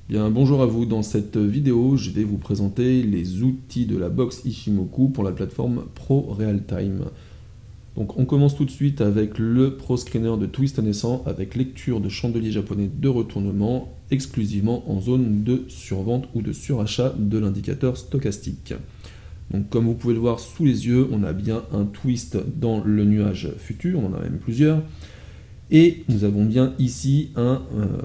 Bien, bonjour à vous. Dans cette vidéo, je vais vous présenter les outils de la box Ishimoku pour la plateforme ProRealTime. Donc on commence tout de suite avec le Pro Screener de Twist naissant avec lecture de chandelier japonais de retournement exclusivement en zone de survente ou de surachat de l'indicateur stochastique. Donc comme vous pouvez le voir sous les yeux, on a bien un twist dans le nuage futur, on en a même plusieurs. Et nous avons bien ici un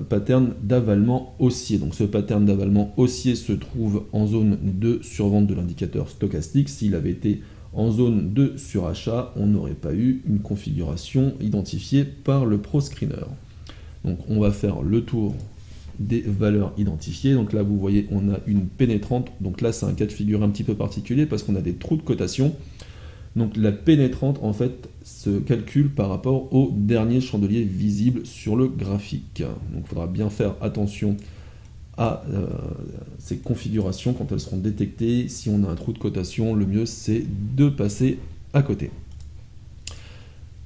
pattern d'avalement haussier. Donc ce pattern d'avalement haussier se trouve en zone de survente de l'indicateur stochastique. S'il avait été en zone de surachat, on n'aurait pas eu une configuration identifiée par le Pro Screener. Donc on va faire le tour des valeurs identifiées. Donc là vous voyez on a une pénétrante. Donc là c'est un cas de figure un petit peu particulier parce qu'on a des trous de cotation. Donc la pénétrante en fait se calcule par rapport au dernier chandelier visible sur le graphique. Donc il faudra bien faire attention à ces configurations quand elles seront détectées. Si on a un trou de cotation, le mieux c'est de passer à côté.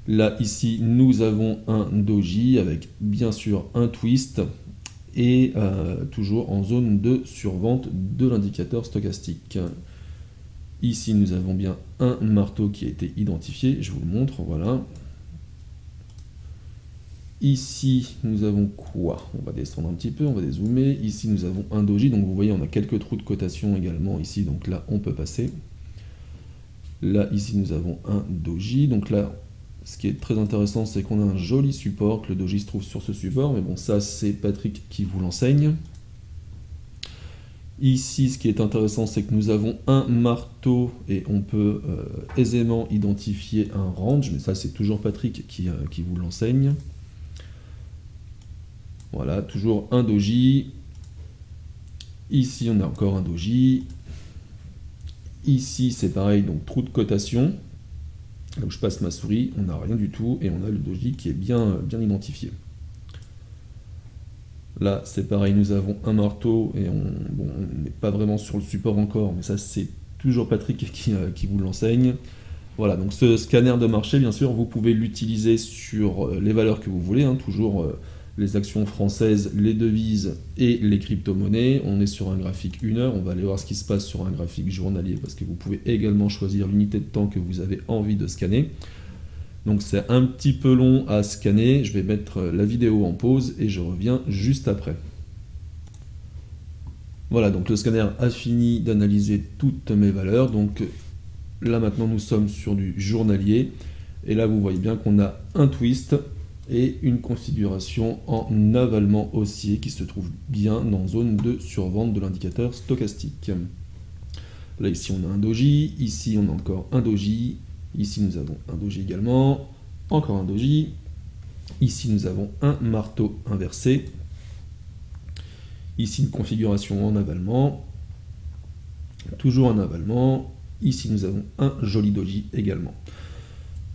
Là ici nous avons un doji avec bien sûr un twist et toujours en zone de survente de l'indicateur stochastique. Ici, nous avons bien un marteau qui a été identifié, je vous le montre, voilà. Ici, nous avons quoi? On va descendre un petit peu, on va dézoomer. Ici, nous avons un doji, donc vous voyez, on a quelques trous de cotation également ici, donc là, on peut passer. Là, ici, nous avons un doji, donc là, ce qui est très intéressant, c'est qu'on a un joli support, que le doji se trouve sur ce support, mais bon, ça, c'est Patrick qui vous l'enseigne. Ici, ce qui est intéressant, c'est que nous avons un marteau et on peut aisément identifier un range, mais ça, c'est toujours Patrick qui vous l'enseigne. Voilà, toujours un doji. Ici, on a encore un doji. Ici, c'est pareil, donc trou de cotation. Là où je passe ma souris, on n'a rien du tout et on a le doji qui est bien identifié. Là, c'est pareil, nous avons un marteau et on n'est pas vraiment sur le support encore, mais ça, c'est toujours Patrick qui vous l'enseigne. Voilà, donc ce scanner de marché, bien sûr, vous pouvez l'utiliser sur les valeurs que vous voulez, hein, toujours les actions françaises, les devises et les crypto-monnaies. On est sur un graphique 1 heure, on va aller voir ce qui se passe sur un graphique journalier, parce que vous pouvez également choisir l'unité de temps que vous avez envie de scanner. Donc c'est un petit peu long à scanner, je vais mettre la vidéo en pause et je reviens juste après. Voilà, donc le scanner a fini d'analyser toutes mes valeurs, donc là maintenant nous sommes sur du journalier, et là vous voyez bien qu'on a un twist et une configuration en avalement haussier qui se trouve bien dans zone de survente de l'indicateur stochastique. Là ici on a un doji, ici on a encore un doji, ici nous avons un doji également, encore un doji, ici nous avons un marteau inversé, ici une configuration en avalement, toujours un avalement, ici nous avons un joli doji également.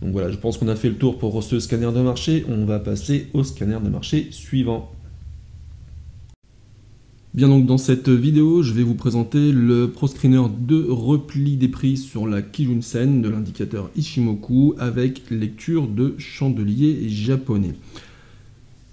Donc voilà, je pense qu'on a fait le tour pour ce scanner de marché, on va passer au scanner de marché suivant. Bien, donc dans cette vidéo, je vais vous présenter le Pro Screener de repli des prix sur la Kijun-sen de l'indicateur Ishimoku avec lecture de chandelier japonais.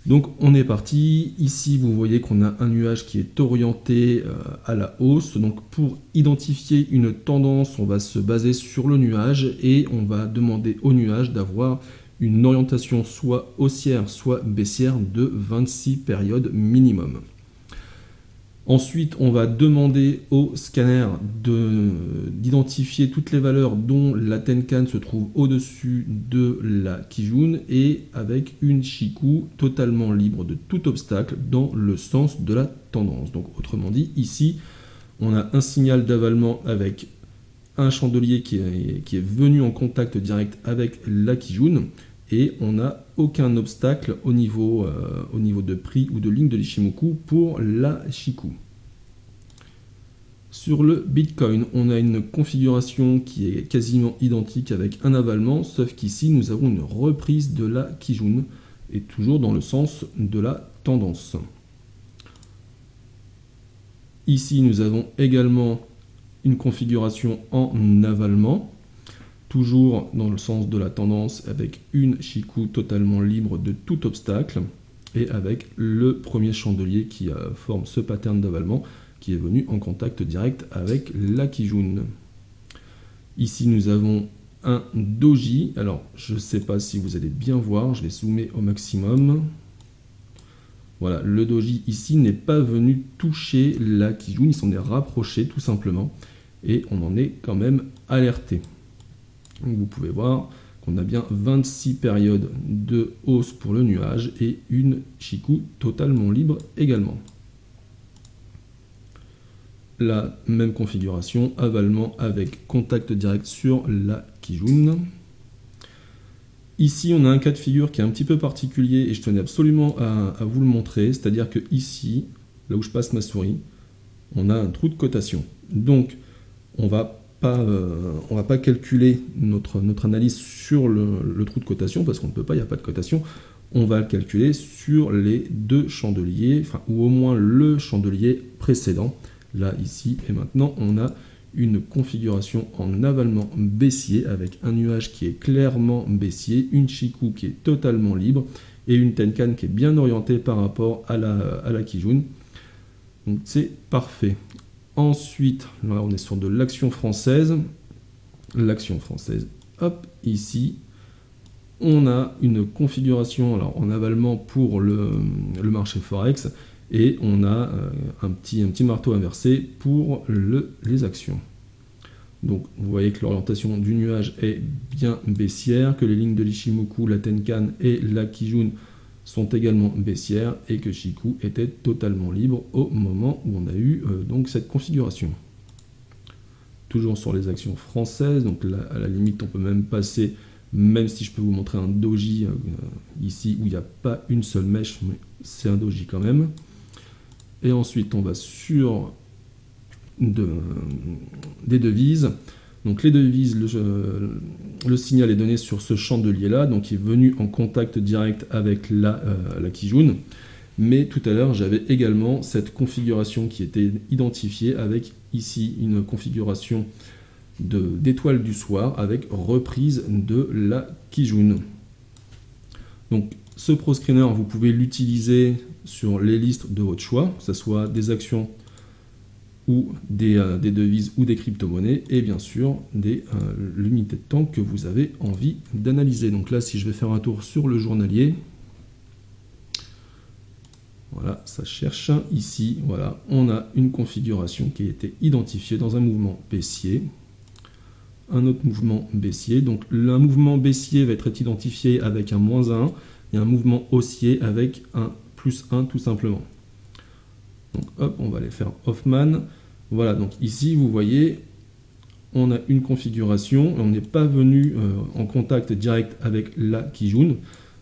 Donc on est parti, ici vous voyez qu'on a un nuage qui est orienté à la hausse, donc pour identifier une tendance, on va se baser sur le nuage et on va demander au nuage d'avoir une orientation soit haussière soit baissière de 26 périodes minimum. Ensuite, on va demander au scanner d'identifier toutes les valeurs dont la Tenkan se trouve au-dessus de la Kijun et avec une Chikou totalement libre de tout obstacle dans le sens de la tendance. Donc autrement dit, ici, on a un signal d'avalement avec un chandelier qui est venu en contact direct avec la Kijun et on n'a aucun obstacle au niveau de prix ou de ligne de l'Ishimoku pour la Chikou. Sur le Bitcoin, on a une configuration qui est quasiment identique avec un avalement, sauf qu'ici nous avons une reprise de la Kijun et toujours dans le sens de la tendance. Ici nous avons également une configuration en avalement, toujours dans le sens de la tendance avec une Chikou totalement libre de tout obstacle. et avec le premier chandelier qui forme ce pattern d'avalement qui est venu en contact direct avec la Kijun. Ici nous avons un doji. Alors je ne sais pas si vous allez bien voir, je vais zoomer au maximum. Voilà, le doji ici n'est pas venu toucher la Kijun, il s'en est rapproché tout simplement et on en est quand même alerté. Donc vous pouvez voir qu'on a bien 26 périodes de hausse pour le nuage et une Chikou totalement libre également. La même configuration, avalement avec contact direct sur la Kijun. Ici, on a un cas de figure qui est un petit peu particulier et je tenais absolument à vous le montrer. C'est-à-dire que ici, là où je passe ma souris, on a un trou de cotation. Donc, on va pas calculer notre analyse sur le trou de cotation parce qu'on ne peut pas, il n'y a pas de cotation. On va le calculer sur les deux chandeliers, enfin, ou au moins le chandelier précédent. Là, ici et maintenant, on a une configuration en avalement baissier avec un nuage qui est clairement baissier, une Chikou qui est totalement libre et une Tenkan qui est bien orientée par rapport à la Kijun. Donc c'est parfait. Ensuite, là on est sur de l'action française. L'action française, hop, ici, on a une configuration alors, en avalement pour le marché Forex. Et on a un petit marteau inversé pour les actions. Donc vous voyez que l'orientation du nuage est bien baissière, que les lignes de l'Ichimoku, la Tenkan et la Kijun sont également baissières et que Chikou était totalement libre au moment où on a eu donc cette configuration. Toujours sur les actions françaises, donc là, à la limite on peut même passer, même si je peux vous montrer un doji ici où il n'y a pas une seule mèche, mais c'est un doji quand même. Et ensuite, on va sur des devises. Donc les devises, le signal est donné sur ce chandelier-là, donc il est venu en contact direct avec la Kijun. Mais tout à l'heure, j'avais également cette configuration qui était identifiée avec ici une configuration d'étoile du soir avec reprise de la Kijun. Donc ce ProScreener, vous pouvez l'utiliser sur les listes de votre choix, que ce soit des actions ou des devises ou des crypto-monnaies, et bien sûr des unités de temps que vous avez envie d'analyser. Donc là, si je vais faire un tour sur le journalier, voilà, ça cherche. Ici, voilà, on a une configuration qui a été identifiée dans un mouvement baissier, un autre mouvement baissier. Donc un mouvement baissier va être identifié avec un -1 et un mouvement haussier avec un +1 tout simplement. Donc hop, on va aller faire Hoffman. Voilà, donc ici vous voyez, on a une configuration, on n'est pas venu en contact direct avec la Kijun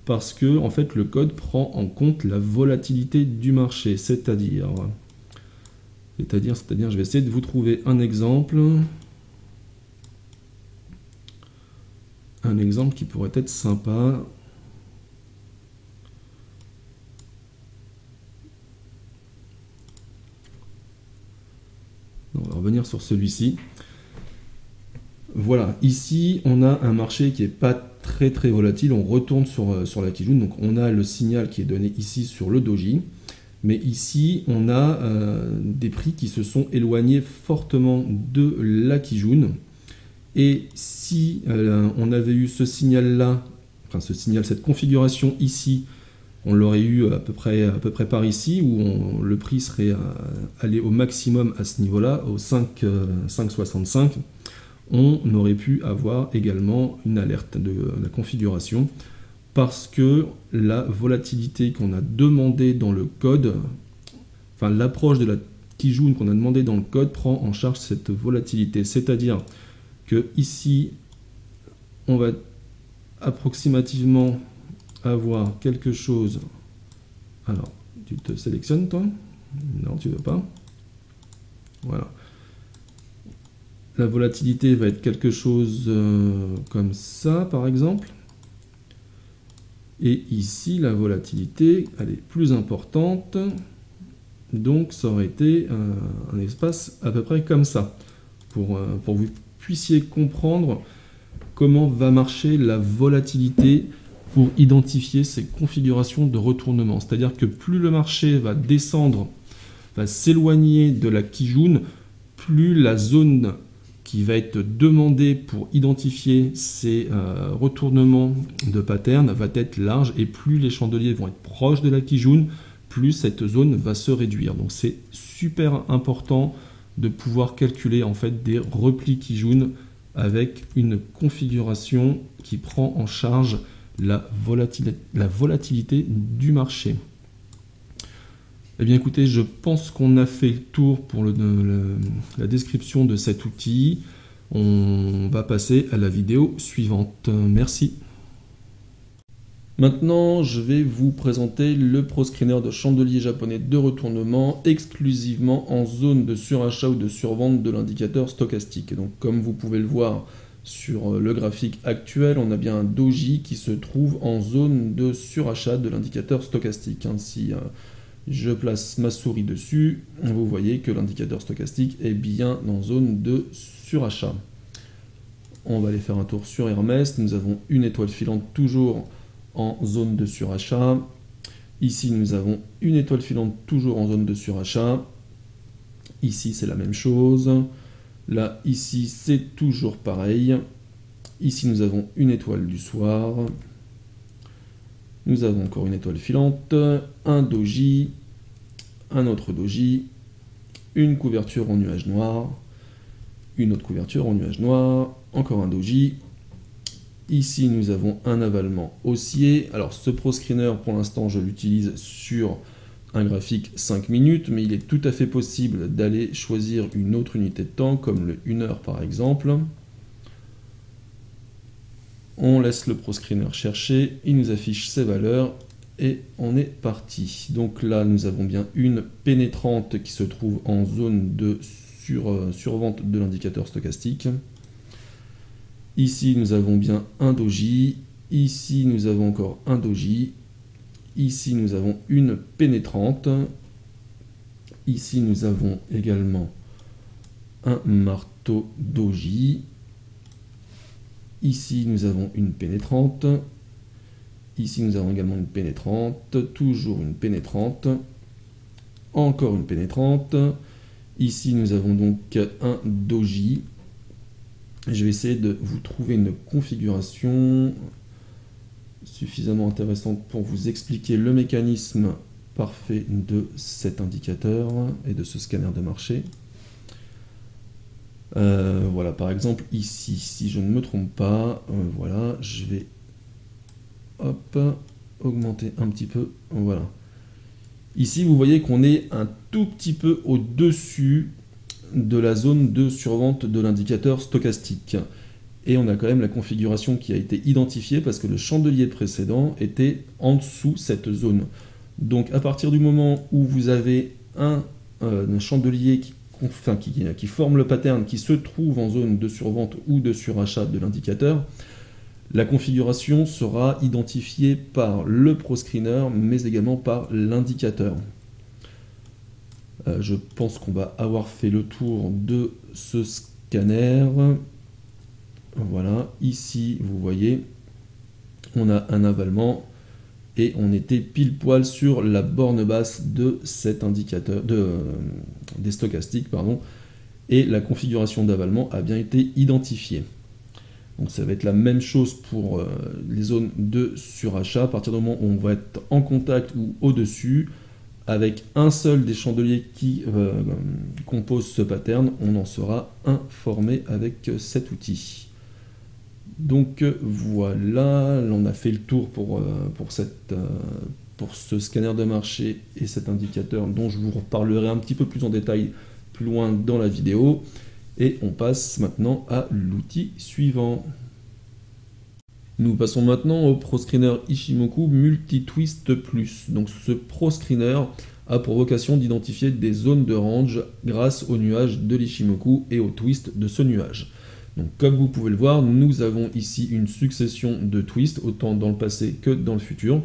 parce que en fait le code prend en compte la volatilité du marché, c'est-à-dire, je vais essayer de vous trouver un exemple qui pourrait être sympa. On va revenir sur celui-ci. Voilà, ici on a un marché qui n'est pas très volatile. On retourne sur la Kijun, donc on a le signal qui est donné ici sur le doji. Mais ici on a des prix qui se sont éloignés fortement de la Kijun. Et si on avait eu ce signal-là, enfin cette configuration ici, on l'aurait eu à peu près par ici, où le prix serait allé au maximum à ce niveau-là, au 5,65. On aurait pu avoir également une alerte de la configuration, parce que la volatilité qu'on a demandé dans le code, enfin l'approche de la Kijun qu'on a demandé dans le code prend en charge cette volatilité. C'est-à-dire que ici, on va approximativement avoir quelque chose. Alors, tu te sélectionnes toi? Non, tu veux pas. Voilà. La volatilité va être quelque chose comme ça, par exemple. Et ici, la volatilité, elle est plus importante. Donc, ça aurait été un espace à peu près comme ça. Pour que vous puissiez comprendre comment va marcher la volatilité pour identifier ces configurations de retournement. C'est-à-dire que plus le marché va descendre, va s'éloigner de la Kijun, plus la zone qui va être demandée pour identifier ces retournements de pattern va être large, et plus les chandeliers vont être proches de la Kijun, plus cette zone va se réduire. Donc c'est super important de pouvoir calculer en fait des replis Kijun avec une configuration qui prend en charge la volatilité du marché. Eh bien écoutez, je pense qu'on a fait le tour pour la description de cet outil. On va passer à la vidéo suivante. Merci. Maintenant, je vais vous présenter le ProScreener de chandelier japonais de retournement exclusivement en zone de surachat ou de survente de l'indicateur stochastique. Donc comme vous pouvez le voir sur le graphique actuel, on a bien un doji qui se trouve en zone de surachat de l'indicateur stochastique. Si je place ma souris dessus, vous voyez que l'indicateur stochastique est bien en zone de surachat. On va aller faire un tour sur Hermès. Nous avons une étoile filante toujours en zone de surachat. Ici, nous avons une étoile filante toujours en zone de surachat. Ici, c'est la même chose. Là, ici, c'est toujours pareil. Ici, nous avons une étoile du soir. Nous avons encore une étoile filante, un doji, un autre doji, une couverture en nuage noir, une autre couverture en nuage noir, encore un doji. Ici, nous avons un avalement haussier. Alors, ce ProScreener, pour l'instant, je l'utilise sur un graphique 5 minutes, mais il est tout à fait possible d'aller choisir une autre unité de temps, comme le 1 heure par exemple. On laisse le ProScreener chercher, il nous affiche ses valeurs et on est parti. Donc là, nous avons bien une pénétrante qui se trouve en zone de survente de l'indicateur stochastique. Ici, nous avons bien un doji. Ici, nous avons encore un doji. Ici, nous avons une pénétrante. Ici, nous avons également un marteau doji. Ici, nous avons une pénétrante. Ici, nous avons également une pénétrante. Toujours une pénétrante. Encore une pénétrante. Ici, nous avons donc un doji. Je vais essayer de vous trouver une configuration suffisamment intéressante pour vous expliquer le mécanisme parfait de cet indicateur et de ce scanner de marché. Voilà, par exemple ici, si je ne me trompe pas, voilà, je vais augmenter un petit peu, voilà. Ici, vous voyez qu'on est un tout petit peu au-dessus de la zone de survente de l'indicateur stochastique. Et on a quand même la configuration qui a été identifiée parce que le chandelier précédent était en dessous cette zone. Donc à partir du moment où vous avez un chandelier qui forme le pattern, qui se trouve en zone de survente ou de surachat de l'indicateur, la configuration sera identifiée par le ProScreener, mais également par l'indicateur. Je pense qu'on va avoir fait le tour de ce scanner. Voilà, ici, vous voyez, on a un avalement et on était pile poil sur la borne basse de cet indicateur, des stochastiques, pardon, et la configuration d'avalement a bien été identifiée. Donc ça va être la même chose pour les zones de surachat. À partir du moment où on va être en contact ou au-dessus, avec un seul des chandeliers qui compose ce pattern, on en sera informé avec cet outil. Donc voilà, on a fait le tour pour ce scanner de marché et cet indicateur dont je vous reparlerai un petit peu plus en détail plus loin dans la vidéo. Et on passe maintenant à l'outil suivant. Nous passons maintenant au ProScreener Ishimoku Multi-Twist Plus. Donc ce ProScreener a pour vocation d'identifier des zones de range grâce au nuage de l'Ishimoku et au twist de ce nuage. Donc comme vous pouvez le voir, nous avons ici une succession de twists, autant dans le passé que dans le futur.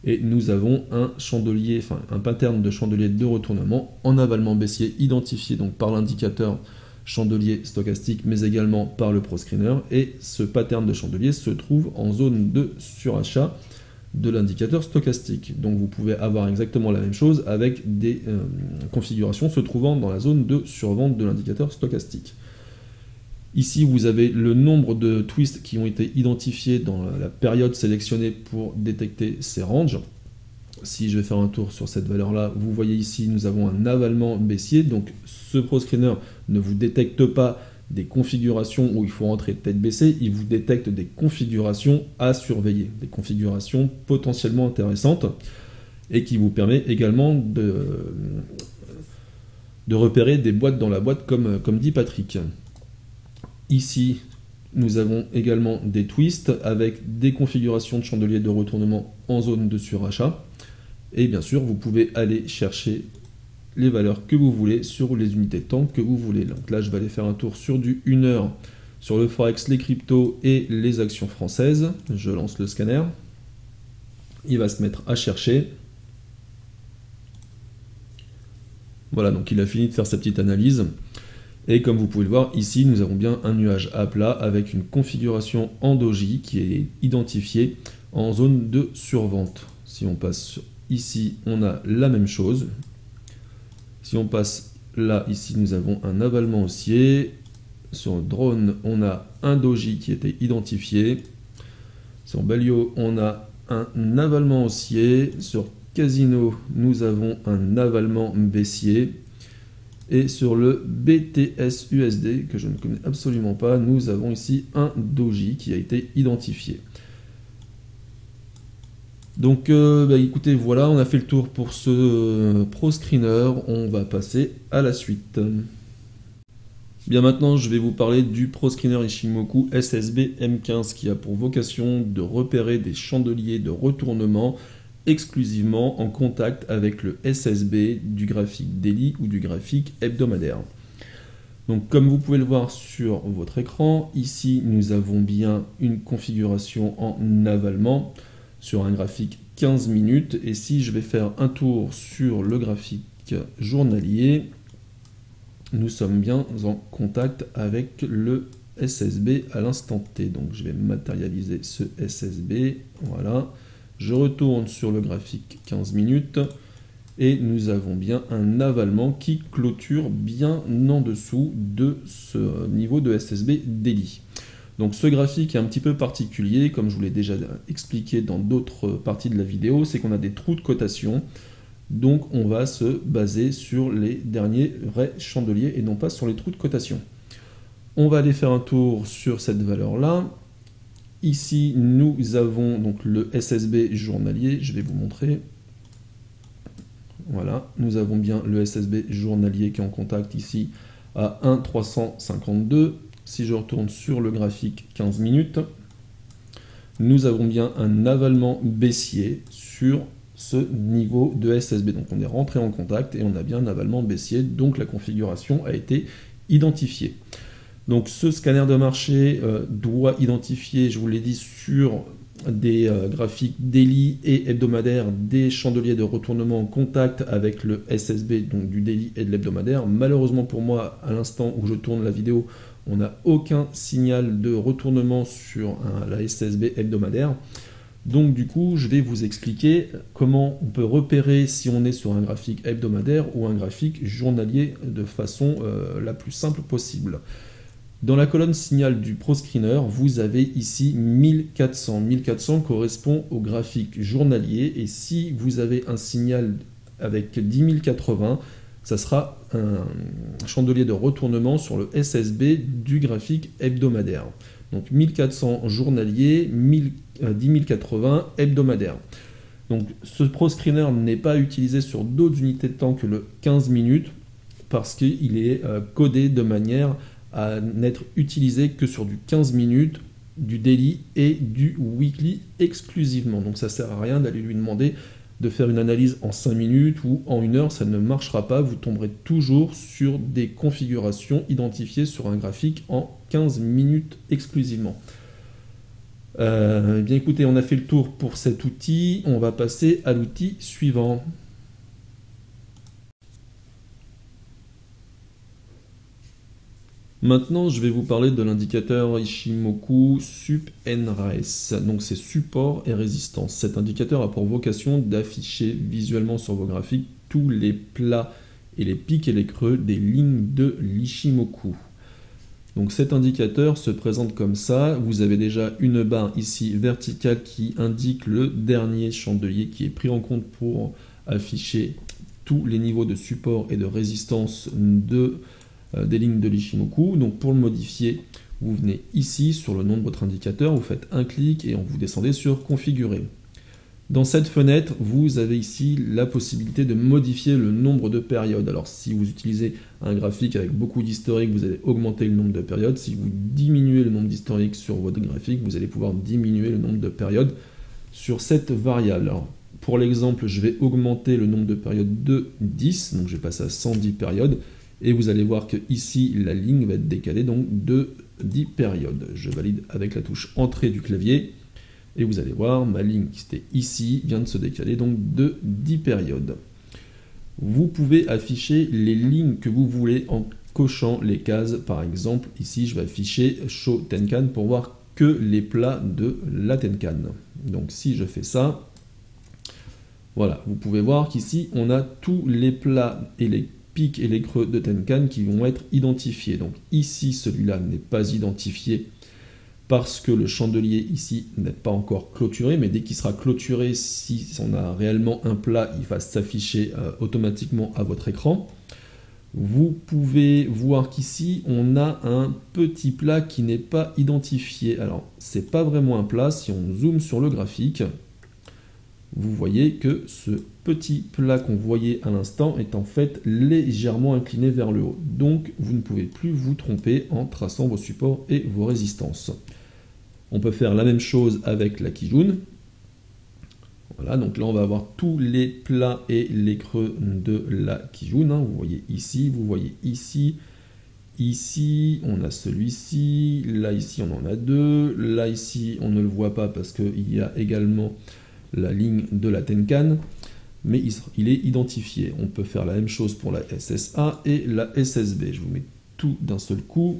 Et nous avons un chandelier, un pattern de chandelier de retournement en avalement baissier identifié donc par l'indicateur chandelier stochastique, mais également par le ProScreener. Et ce pattern de chandelier se trouve en zone de surachat de l'indicateur stochastique. Donc vous pouvez avoir exactement la même chose avec des configurations se trouvant dans la zone de survente de l'indicateur stochastique. Ici, vous avez le nombre de twists qui ont été identifiés dans la période sélectionnée pour détecter ces ranges. Si je vais faire un tour sur cette valeur-là, vous voyez ici, nous avons un avalement baissier. Donc ce ProScreener ne vous détecte pas des configurations où il faut rentrer tête baissée, il vous détecte des configurations à surveiller, des configurations potentiellement intéressantes et qui vous permet également de repérer des boîtes dans la boîte comme dit Patrick. Ici, nous avons également des twists avec des configurations de chandelier de retournement en zone de surachat. Et bien sûr, vous pouvez aller chercher les valeurs que vous voulez sur les unités de temps que vous voulez. Donc là, je vais aller faire un tour sur du 1 heure, sur le Forex, les cryptos et les actions françaises. Je lance le scanner. Il va se mettre à chercher. Voilà, donc il a fini de faire sa petite analyse. Et comme vous pouvez le voir, ici, nous avons bien un nuage à plat avec une configuration en doji qui est identifiée en zone de survente. Si on passe ici, on a la même chose. Si on passe là, ici, nous avons un avalement haussier. Sur drone, on a un doji qui était identifié. Sur Balio, on a un avalement haussier. Sur Casino, nous avons un avalement baissier. Et sur le BTS USD, que je ne connais absolument pas, nous avons ici un doji qui a été identifié. Donc écoutez, voilà, on a fait le tour pour ce ProScreener, on va passer à la suite. Bien, maintenant je vais vous parler du ProScreener Ishimoku SSB M15 qui a pour vocation de repérer des chandeliers de retournement exclusivement en contact avec le SSB du graphique daily ou du graphique hebdomadaire. Donc comme vous pouvez le voir sur votre écran, ici nous avons bien une configuration en avalement sur un graphique 15 minutes. Et si je vais faire un tour sur le graphique journalier, nous sommes bien en contact avec le SSB à l'instant T. Donc je vais matérialiser ce SSB, voilà. Je retourne sur le graphique 15 minutes et nous avons bien un avalement qui clôture bien en dessous de ce niveau de SSB daily. Donc ce graphique est un petit peu particulier, comme je vous l'ai déjà expliqué dans d'autres parties de la vidéo, c'est qu'on a des trous de cotation, donc on va se baser sur les derniers vrais chandeliers et non pas sur les trous de cotation. On va aller faire un tour sur cette valeur-là. Ici, nous avons donc le SSB journalier, je vais vous montrer. Voilà, nous avons bien le SSB journalier qui est en contact ici à 1,352. Si je retourne sur le graphique 15 minutes, nous avons bien un avalement baissier sur ce niveau de SSB. Donc on est rentré en contact et on a bien un avalement baissier, donc la configuration a été identifiée. Donc ce scanner de marché doit identifier, je vous l'ai dit, sur des graphiques daily et hebdomadaires, des chandeliers de retournement en contact avec le SSB, donc du daily et de l'hebdomadaire. Malheureusement pour moi, à l'instant où je tourne la vidéo, on n'a aucun signal de retournement sur la SSB hebdomadaire. Donc du coup, je vais vous expliquer comment on peut repérer si on est sur un graphique hebdomadaire ou un graphique journalier de façon la plus simple possible. Dans la colonne signal du ProScreener, vous avez ici 1400. 1400 correspond au graphique journalier et si vous avez un signal avec 10 080, ça sera un chandelier de retournement sur le SSB du graphique hebdomadaire. Donc 1400 journalier, 10 080 hebdomadaire. Donc ce ProScreener n'est pas utilisé sur d'autres unités de temps que le 15 minutes parce qu'il est codé de manière à n'être utilisé que sur du 15 minutes, du daily et du weekly exclusivement. Donc ça sert à rien d'aller lui demander de faire une analyse en 5 minutes ou en 1 heure, ça ne marchera pas, vous tomberez toujours sur des configurations identifiées sur un graphique en 15 minutes exclusivement. Bien écoutez, on a fait le tour pour cet outil, on va passer à l'outil suivant. Maintenant, je vais vous parler de l'indicateur Ishimoku SUP-NRES. Donc c'est support et résistance. Cet indicateur a pour vocation d'afficher visuellement sur vos graphiques tous les plats et les pics et les creux des lignes de l'Ishimoku. Donc cet indicateur se présente comme ça. Vous avez déjà une barre ici verticale qui indique le dernier chandelier qui est pris en compte pour afficher tous les niveaux de support et de résistance des lignes de l'Ishimoku. Donc pour le modifier, vous venez ici sur le nom de votre indicateur, vous faites un clic et vous descendez sur configurer. Dans cette fenêtre, vous avez ici la possibilité de modifier le nombre de périodes. Alors si vous utilisez un graphique avec beaucoup d'historique, vous allez augmenter le nombre de périodes. Si vous diminuez le nombre d'historique sur votre graphique, vous allez pouvoir diminuer le nombre de périodes sur cette variable. Alors, pour l'exemple, je vais augmenter le nombre de périodes de 10, donc je vais passer à 110 périodes, et vous allez voir que ici la ligne va être décalée donc de 10 périodes. Je valide avec la touche entrée du clavier, et vous allez voir, ma ligne qui était ici vient de se décaler donc de 10 périodes. Vous pouvez afficher les lignes que vous voulez en cochant les cases. Par exemple, ici je vais afficher Show Tenkan pour voir que les plats de la Tenkan. Donc si je fais ça, voilà, vous pouvez voir qu'ici on a tous les plats et les pics et les creux de Tenkan qui vont être identifiés. Donc ici celui-là n'est pas identifié parce que le chandelier ici n'est pas encore clôturé, mais dès qu'il sera clôturé, si on a réellement un plat, il va s'afficher automatiquement à votre écran. Vous pouvez voir qu'ici, on a un petit plat qui n'est pas identifié. Alors, c'est pas vraiment un plat, si on zoome sur le graphique, vous voyez que ce petit plat qu'on voyait à l'instant est en fait légèrement incliné vers le haut. Donc, vous ne pouvez plus vous tromper en traçant vos supports et vos résistances. On peut faire la même chose avec la Kijun. Voilà, donc là on va avoir tous les plats et les creux de la Kijun. Vous voyez ici, vous voyez ici. Ici, on a celui-ci. Là, ici, on en a deux. Là, ici, on ne le voit pas parce qu'il y a également la ligne de la Tenkan. Mais il est identifié. On peut faire la même chose pour la SSA et la SSB. Je vous mets tout d'un seul coup.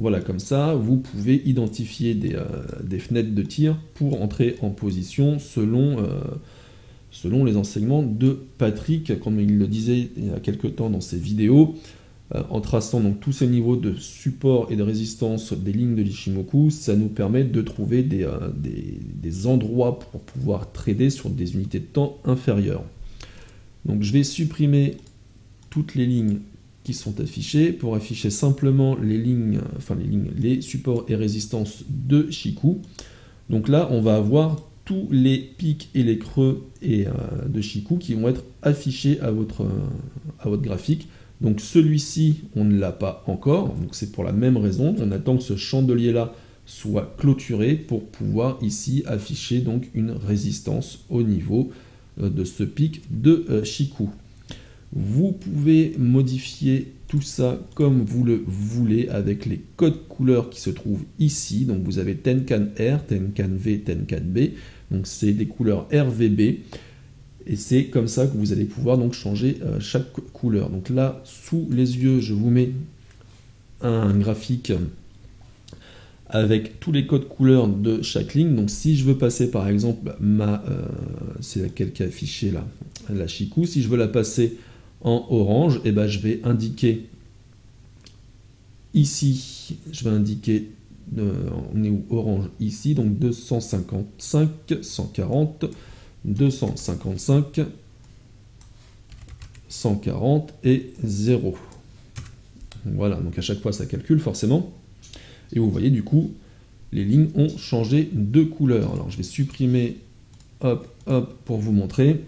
Voilà, comme ça, vous pouvez identifier des fenêtres de tir pour entrer en position selon les enseignements de Patrick, comme il le disait il y a quelques temps dans ses vidéos, en traçant donc tous ces niveaux de support et de résistance des lignes de l'Ishimoku, ça nous permet de trouver des endroits pour pouvoir trader sur des unités de temps inférieures. Donc je vais supprimer toutes les lignes qui sont affichés pour afficher simplement les supports et résistances de Shiku. Donc là, on va avoir tous les pics et les creux de Shiku qui vont être affichés à votre graphique. Donc celui-ci, on ne l'a pas encore, donc c'est pour la même raison. On attend que ce chandelier-là soit clôturé pour pouvoir ici afficher donc une résistance au niveau de ce pic de Shiku. Vous pouvez modifier tout ça comme vous le voulez avec les codes couleurs qui se trouvent ici. Donc vous avez Tenkan R, Tenkan V, Tenkan B. Donc c'est des couleurs RVB. Et c'est comme ça que vous allez pouvoir donc changer chaque couleur. Donc là, sous les yeux, je vous mets un graphique avec tous les codes couleurs de chaque ligne. Donc si je veux passer par exemple c'est laquelle qui est affichée là, la Shiku. Si je veux la passer en orange, et je vais indiquer ici, on est où, orange ici, donc 255, 140, 255, 140 et 0. Voilà, donc à chaque fois ça calcule forcément. Et vous voyez du coup, les lignes ont changé de couleur. Alors je vais supprimer, hop, hop, pour vous montrer,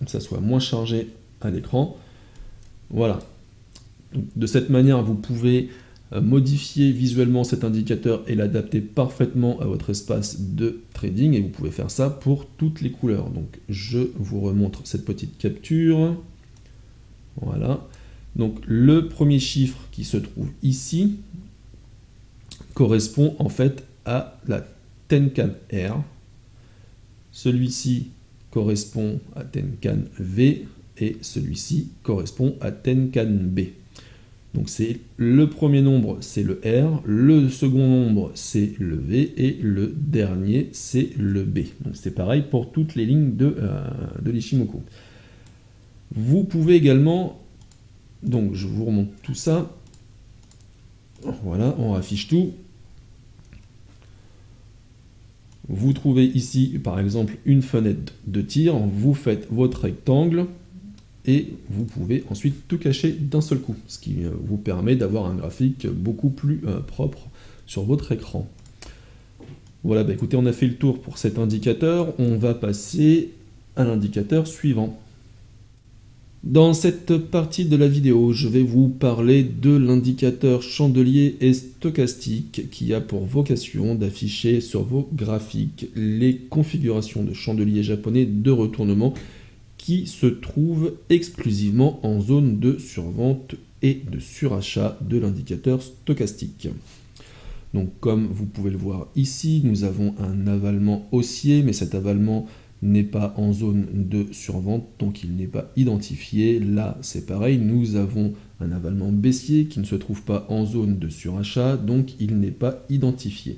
que ça soit moins chargé à l'écran. Voilà. Donc, de cette manière, vous pouvez modifier visuellement cet indicateur et l'adapter parfaitement à votre espace de trading, et vous pouvez faire ça pour toutes les couleurs. Donc je vous remontre cette petite capture. Voilà. Donc le premier chiffre qui se trouve ici correspond en fait à la Tenkan R. Celui-ci correspond à Tenkan V et celui-ci correspond à Tenkan B. Donc c'est le premier nombre, c'est le R, le second nombre, c'est le V, et le dernier, c'est le B. Donc c'est pareil pour toutes les lignes de l'Ishimoku. Vous pouvez également, donc je vous remonte tout ça, voilà, on affiche tout. Vous trouvez ici, par exemple, une fenêtre de tir, vous faites votre rectangle, et vous pouvez ensuite tout cacher d'un seul coup, ce qui vous permet d'avoir un graphique beaucoup plus propre sur votre écran. Voilà, bah écoutez, on a fait le tour pour cet indicateur, on va passer à l'indicateur suivant. Dans cette partie de la vidéo, je vais vous parler de l'indicateur chandelier et stochastique qui a pour vocation d'afficher sur vos graphiques les configurations de chandeliers japonais de retournement qui se trouvent exclusivement en zone de survente et de surachat de l'indicateur stochastique. Donc comme vous pouvez le voir ici, nous avons un avalement haussier, mais cet avalement n'est pas en zone de survente, donc il n'est pas identifié. Là, c'est pareil, nous avons un avalement baissier qui ne se trouve pas en zone de surachat, donc il n'est pas identifié.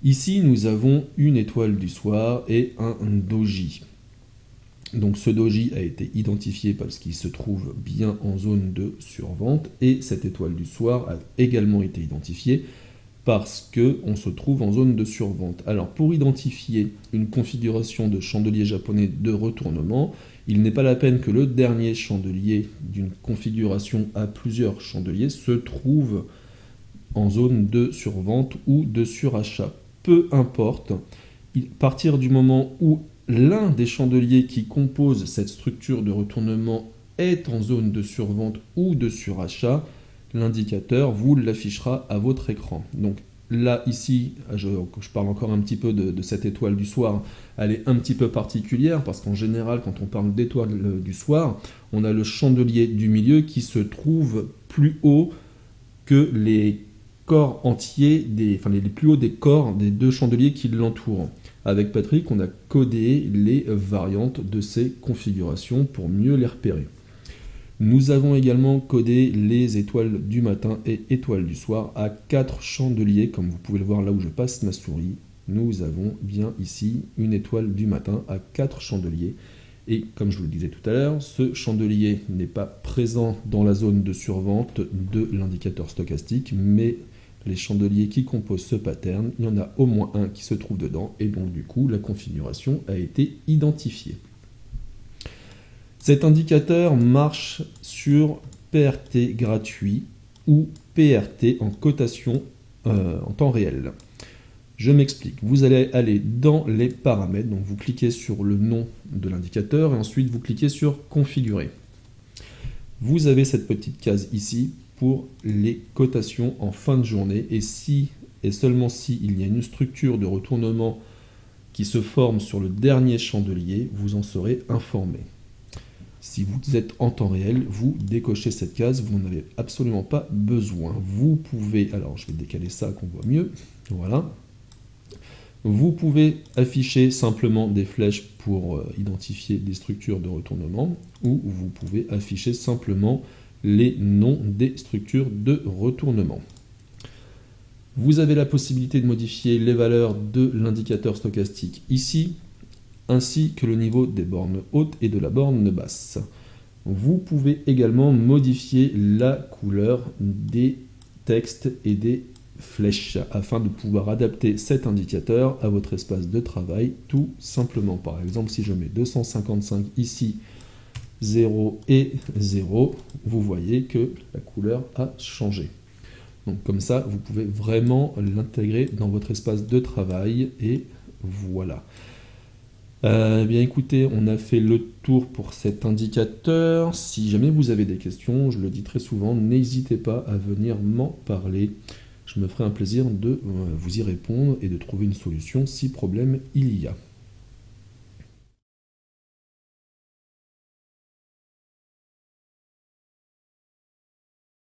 Ici, nous avons une étoile du soir et un doji. Donc ce doji a été identifié parce qu'il se trouve bien en zone de survente, et cette étoile du soir a également été identifiée parce qu'on se trouve en zone de survente. Alors pour identifier une configuration de chandelier japonais de retournement, il n'est pas la peine que le dernier chandelier d'une configuration à plusieurs chandeliers se trouve en zone de survente ou de surachat. Peu importe, à partir du moment où l'un des chandeliers qui composent cette structure de retournement est en zone de survente ou de surachat, l'indicateur vous l'affichera à votre écran. Donc là, ici, je parle encore un petit peu de cette étoile du soir, elle est un petit peu particulière parce qu'en général, quand on parle d'étoile du soir, on a le chandelier du milieu qui se trouve plus haut que les corps entiers, les plus hauts des corps des deux chandeliers qui l'entourent. Avec Patrick, on a codé les variantes de ces configurations pour mieux les repérer. Nous avons également codé les étoiles du matin et étoiles du soir à 4 chandeliers, comme vous pouvez le voir là où je passe ma souris. Nous avons bien ici une étoile du matin à 4 chandeliers. Et comme je vous le disais tout à l'heure, ce chandelier n'est pas présent dans la zone de survente de l'indicateur stochastique, mais les chandeliers qui composent ce pattern, il y en a au moins un qui se trouve dedans, et donc du coup la configuration a été identifiée. Cet indicateur marche sur PRT gratuit ou PRT en cotation en temps réel. Je m'explique. Vous allez aller dans les paramètres, donc vous cliquez sur le nom de l'indicateur et ensuite vous cliquez sur configurer. Vous avez cette petite case ici pour les cotations en fin de journée, et si et seulement si il y a une structure de retournement qui se forme sur le dernier chandelier, vous en serez informé. Si vous êtes en temps réel, vous décochez cette case, vous n'en avez absolument pas besoin. Vous pouvez, alors je vais décaler ça qu'on voit mieux, voilà. Vous pouvez afficher simplement des flèches pour identifier des structures de retournement, ou vous pouvez afficher simplement les noms des structures de retournement. Vous avez la possibilité de modifier les valeurs de l'indicateur stochastique ici, ainsi que le niveau des bornes hautes et de la borne basse. Vous pouvez également modifier la couleur des textes et des flèches afin de pouvoir adapter cet indicateur à votre espace de travail tout simplement. Par exemple, si je mets 255 ici, 0 et 0, vous voyez que la couleur a changé. Donc comme ça, vous pouvez vraiment l'intégrer dans votre espace de travail, et voilà. Bien écoutez, on a fait le tour pour cet indicateur. Si jamais vous avez des questions, je le dis très souvent, n'hésitez pas à venir m'en parler. Je me ferai un plaisir de vous y répondre et de trouver une solution si problème il y a.